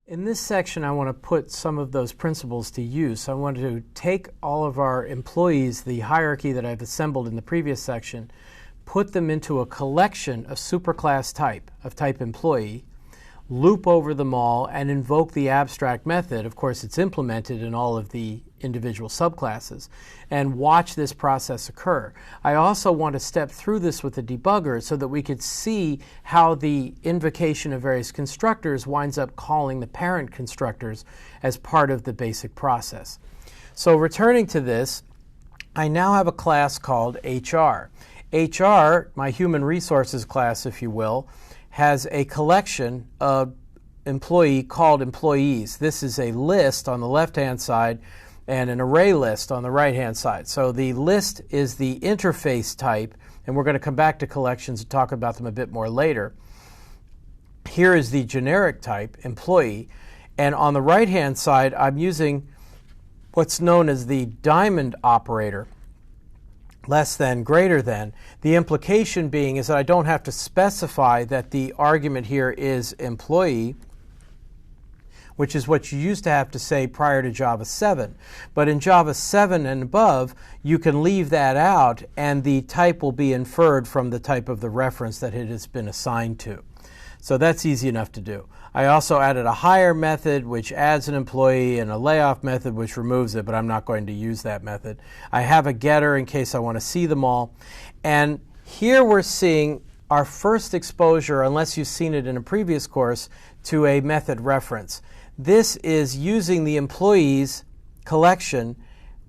In this section, I want to put some of those principles to use. I want to take all of our employees, the hierarchy that I've assembled in the previous section, put them into a collection of superclass type, of type employee, loop over them all, and invoke the abstract method. Of course, it's implemented in all of the individual subclasses, and watch this process occur. I also want to step through this with the debugger so that we could see how the invocation of various constructors winds up calling the parent constructors as part of the basic process. So returning to this, I now have a class called HR. HR, my human resources class, if you will, has a collection of employee called employees. This is a list on the left-hand side and an array list on the right-hand side. So the list is the interface type, and we're going to come back to collections and talk about them a bit more later. Here is the generic type, employee, and on the right-hand side, I'm using what's known as the diamond operator, less than, greater than. The implication being is that I don't have to specify that the argument here is employee, which is what you used to have to say prior to Java 7. But in Java 7 and above, you can leave that out, and the type will be inferred from the type of the reference that it has been assigned to. So that's easy enough to do. I also added a hire method, which adds an employee, and a layoff method, which removes it, but I'm not going to use that method. I have a getter in case I want to see them all. And here we're seeing our first exposure, unless you've seen it in a previous course, to a method reference. This is using the employees collection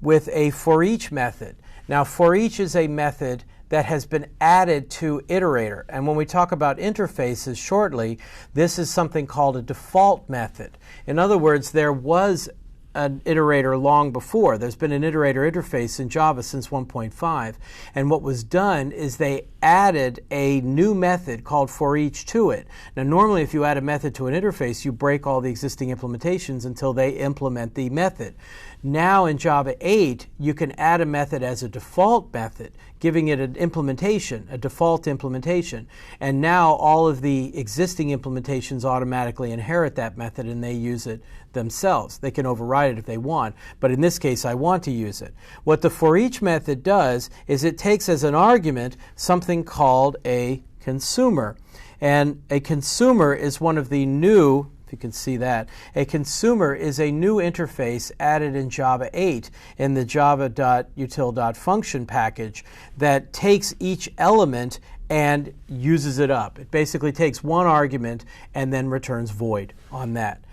with a for each method. Now, for each is a method that has been added to iterator. And when we talk about interfaces shortly, this is something called a default method. In other words, there was an iterator long before. There's been an iterator interface in Java since 1.5. And what was done is they added a new method called forEach to it. Now, normally if you add a method to an interface, you break all the existing implementations until they implement the method. Now in Java 8, you can add a method as a default method, giving it an implementation, a default implementation. And now all of the existing implementations automatically inherit that method and they use it themselves. They can override it if they want, but in this case I want to use it. What the forEach method does is it takes as an argument something called a consumer. And a consumer is one of the new, if you can see that, a consumer is a new interface added in Java 8 in the java.util.function package that takes each element and uses it up. It basically takes one argument and then returns void on that.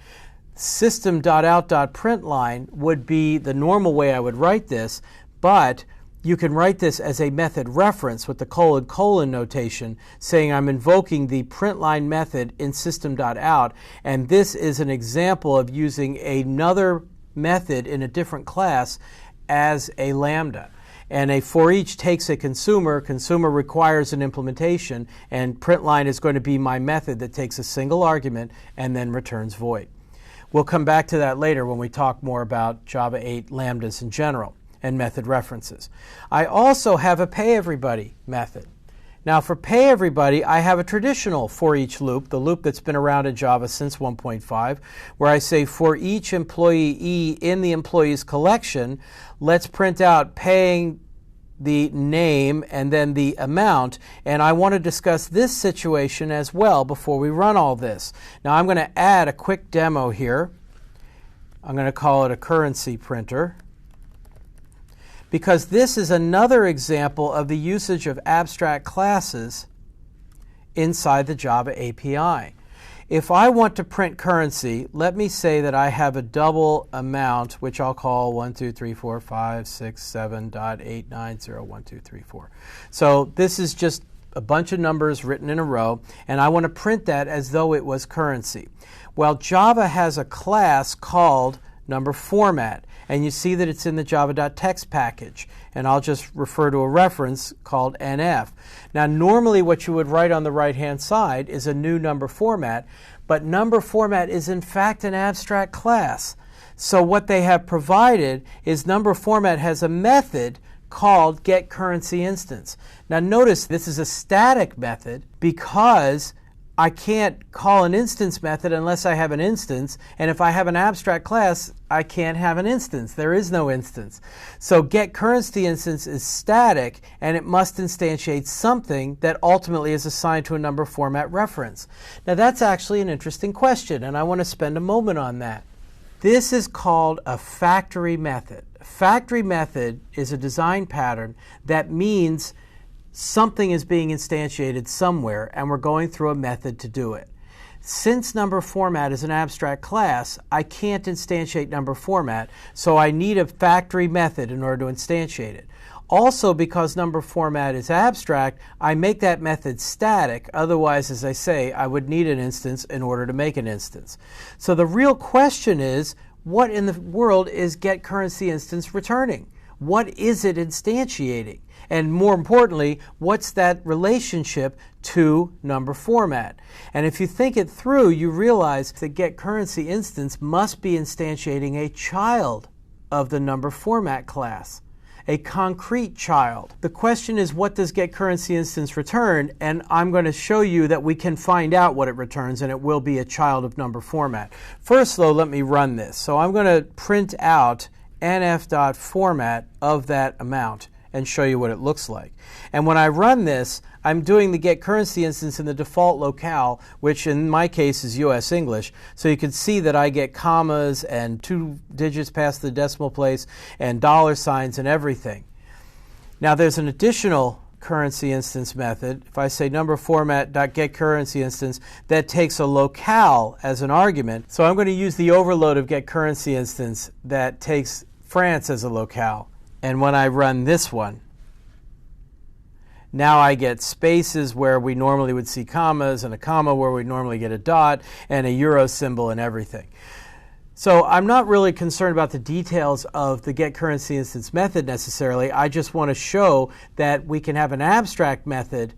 System.out.println would be the normal way I would write this, but you can write this as a method reference with the : notation, saying I'm invoking the println method in system.out, and this is an example of using another method in a different class as a lambda. And a forEach takes a consumer requires an implementation, and println is going to be my method that takes a single argument and then returns void. We'll come back to that later when we talk more about Java 8 lambdas in general and method references. I also have a payEverybody method. Now for payEverybody, I have a traditional forEach loop, the loop that's been around in Java since 1.5, where I say for each employee E in the employees collection, let's print out paying the name and then the amount, and I want to discuss this situation as well before we run all this. Now I'm going to add a quick demo here. I'm going to call it a currency printer, because this is another example of the usage of abstract classes inside the Java API. If I want to print currency, let me say that I have a double amount, which I'll call 1234567.8901234. So this is just a bunch of numbers written in a row, and I want to print that as though it was currency. Well, Java has a class called numberFormat, and you see that it's in the java.text package, and I'll just refer to a reference called NF. Now normally what you would write on the right hand side is a new numberFormat, but numberFormat is in fact an abstract class. So what they have provided is numberFormat has a method called getCurrencyInstance. Now notice this is a static method because I can't call an instance method unless I have an instance, and if I have an abstract class, I can't have an instance. There is no instance. So getCurrencyInstance is static, and it must instantiate something that ultimately is assigned to a number format reference. Now that's actually an interesting question, and I want to spend a moment on that. This is called a factory method. A factory method is a design pattern that means something is being instantiated somewhere, and we're going through a method to do it. Since number format is an abstract class, I can't instantiate number format, so I need a factory method in order to instantiate it. Also, because number format is abstract, I make that method static. Otherwise, as I say, I would need an instance in order to make an instance. So the real question is, what in the world is getCurrencyInstance returning? What is it instantiating? And more importantly, what's that relationship to number format? And if you think it through, you realize that getCurrencyInstance must be instantiating a child of the number format class, a concrete child. The question is, what does getCurrencyInstance return? And I'm going to show you that we can find out what it returns, and it will be a child of number format. First, though, let me run this. So I'm going to print out nf.format of that amount and show you what it looks like. And when I run this, I'm doing the getCurrencyInstance in the default locale, which in my case is US English. So you can see that I get commas and 2 digits past the decimal place and dollar signs and everything. Now there's an additional currency instance method. If I say number format.getCurrencyInstance, that takes a locale as an argument. So I'm going to use the overload of getCurrencyInstance that takes France as a locale. And when I run this one, now I get spaces where we normally would see commas, and a comma where we normally get a dot, and a euro symbol and everything. So I'm not really concerned about the details of the getCurrencyInstance method necessarily. I just want to show that we can have an abstract method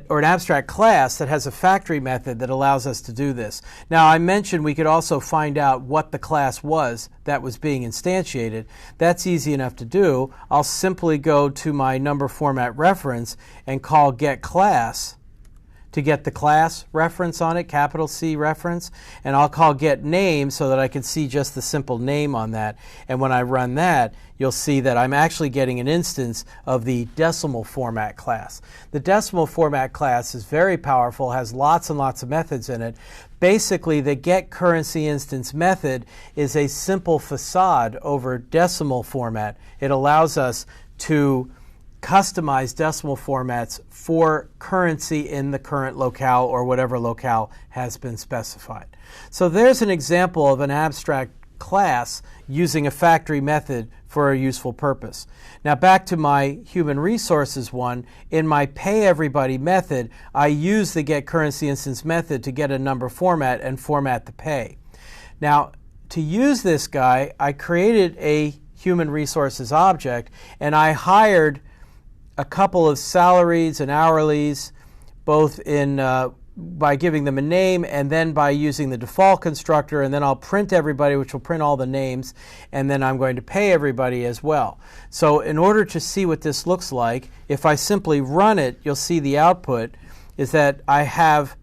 or an abstract class that has a factory method that allows us to do this. Now, I mentioned we could also find out what the class was that was being instantiated. That's easy enough to do. I'll simply go to my number format reference and call getClass to get the class reference on it, capital C reference, and I'll call getName so that I can see just the simple name on that. And when I run that, you'll see that I'm actually getting an instance of the decimal format class. The decimal format class is very powerful, has lots and lots of methods in it. Basically, the getCurrencyInstance method is a simple facade over decimal format. It allows us to customize decimal formats for currency in the current locale or whatever locale has been specified. So there's an example of an abstract class using a factory method for a useful purpose. Now back to my human resources one. In my pay everybody method, I use the getCurrencyInstance method to get a number format and format the pay. Now to use this guy, I created a human resources object, and I hired a couple of salaries and hourlies, both in by giving them a name and then by using the default constructor, and then I'll print everybody, which will print all the names, and then I'm going to pay everybody as well. So in order to see what this looks like, if I simply run it, you'll see the output is that I have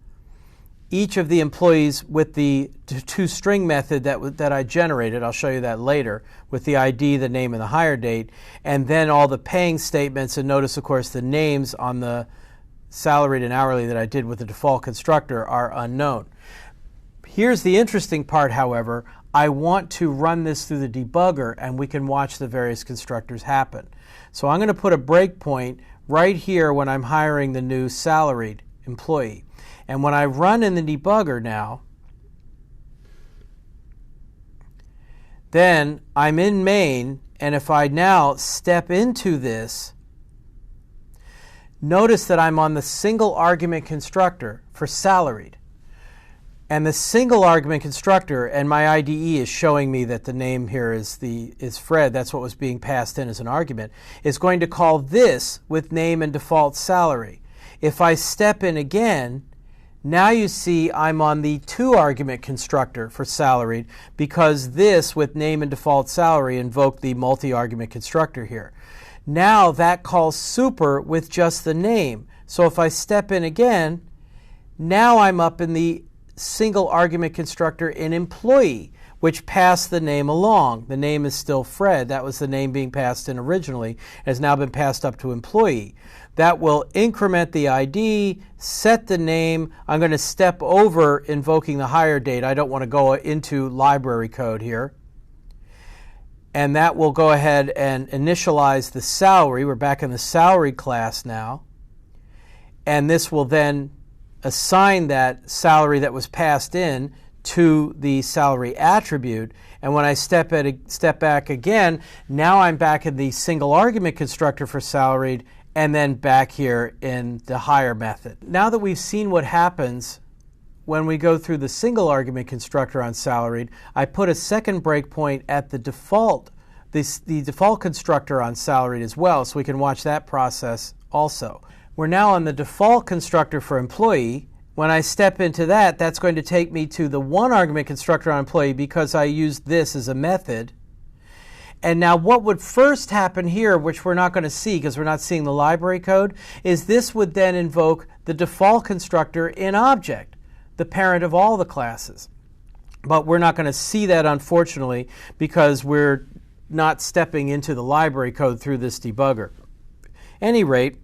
each of the employees with the toString method that I generated. I'll show you that later, with the ID, the name, and the hire date, and then all the paying statements. And notice, of course, the names on the salaried and hourly that I did with the default constructor are unknown. Here's the interesting part, however. I want to run this through the debugger, and we can watch the various constructors happen. So I'm going to put a breakpoint right here when I'm hiring the new salaried employee. And when I run in the debugger now, then I'm in main, and if I now step into this, notice that I'm on the single argument constructor for salaried. And the single argument constructor, and my IDE is showing me that the name here is Fred, that's what was being passed in as an argument, is going to call this with name and default salary. If I step in again, now you see I'm on the 2-argument constructor for salaried, because this with name and default salary invoked the multi-argument constructor here. Now that calls super with just the name. So if I step in again, Now I'm up in the single argument constructor in employee, which passed the name along. The name is still Fred. That was the name being passed in originally. It has now been passed up to employee. That will increment the ID, set the name. I'm going to step over invoking the hire date. I don't want to go into library code here. And that will go ahead and initialize the salary. We're back in the salary class now. And this will then assign that salary that was passed in to the salary attribute. And when I step back again, now I'm back in the single argument constructor for salaried, and then back here in the hire method. Now that we've seen what happens when we go through the single argument constructor on salaried, I put a second breakpoint at the default, the default constructor on salaried as well, so we can watch that process also. We're now on the default constructor for employee. When I step into that, that's going to take me to the one argument constructor on employee because I used this as a method. And now what would first happen here, which we're not going to see because we're not seeing the library code, is this would then invoke the default constructor in object, the parent of all the classes. But we're not going to see that, unfortunately, because we're not stepping into the library code through this debugger. At any rate,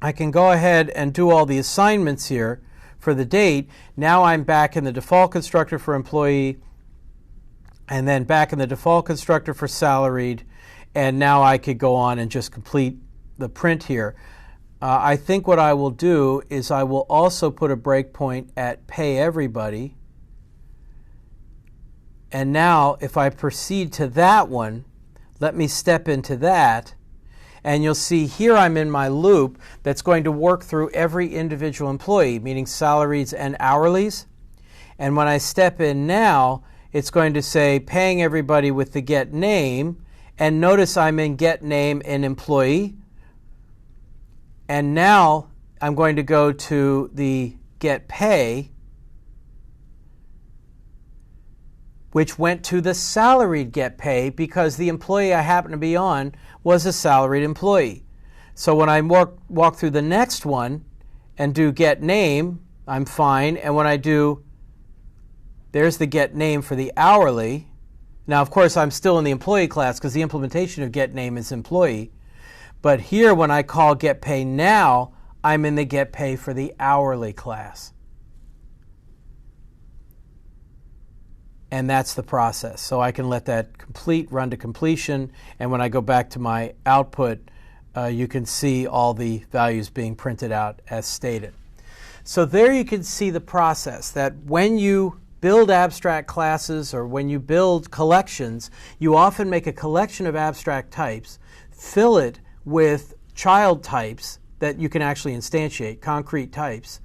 I can go ahead and do all the assignments here for the date. Now I'm back in the default constructor for employee, and then back in the default constructor for salaried, and now I could go on and just complete the print here. I think what I will do is I will also put a breakpoint at pay everybody. And now if I proceed to that one, let me step into that, and you'll see here I'm in my loop that's going to work through every individual employee, meaning salarieds and hourlies. And when I step in now, it's going to say paying everybody with the get name, and notice I'm in get name in employee. And now I'm going to go to the get pay, which went to the salaried get pay because the employee I happen to be on was a salaried employee. So when I walk through the next one and do get name, I'm fine. And when I do, there's the get name for the hourly. Now, of course, I'm still in the employee class because the implementation of get name is employee. But here, when I call get pay now, I'm in the get pay for the hourly class. And that's the process. So I can let that run to completion. And when I go back to my output, you can see all the values being printed out as stated. So there you can see the process that when you build abstract classes or when you build collections, you often make a collection of abstract types, fill it with child types that you can actually instantiate, concrete types,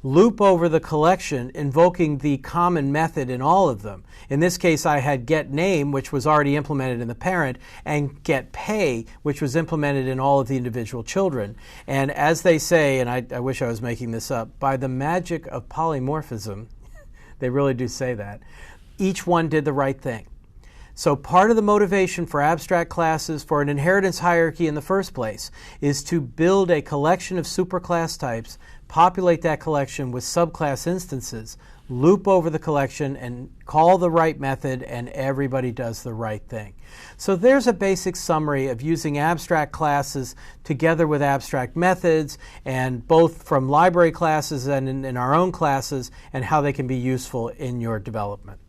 loop over the collection, invoking the common method in all of them. In this case, I had get name, which was already implemented in the parent, and get pay, which was implemented in all of the individual children. And as they say, and I wish I was making this up, by the magic of polymorphism, they really do say that, each one did the right thing. So part of the motivation for abstract classes, for an inheritance hierarchy in the first place, is to build a collection of superclass types, populate that collection with subclass instances, loop over the collection, and call the right method, and everybody does the right thing. So there's a basic summary of using abstract classes together with abstract methods, and both from library classes and in our own classes, and how they can be useful in your development.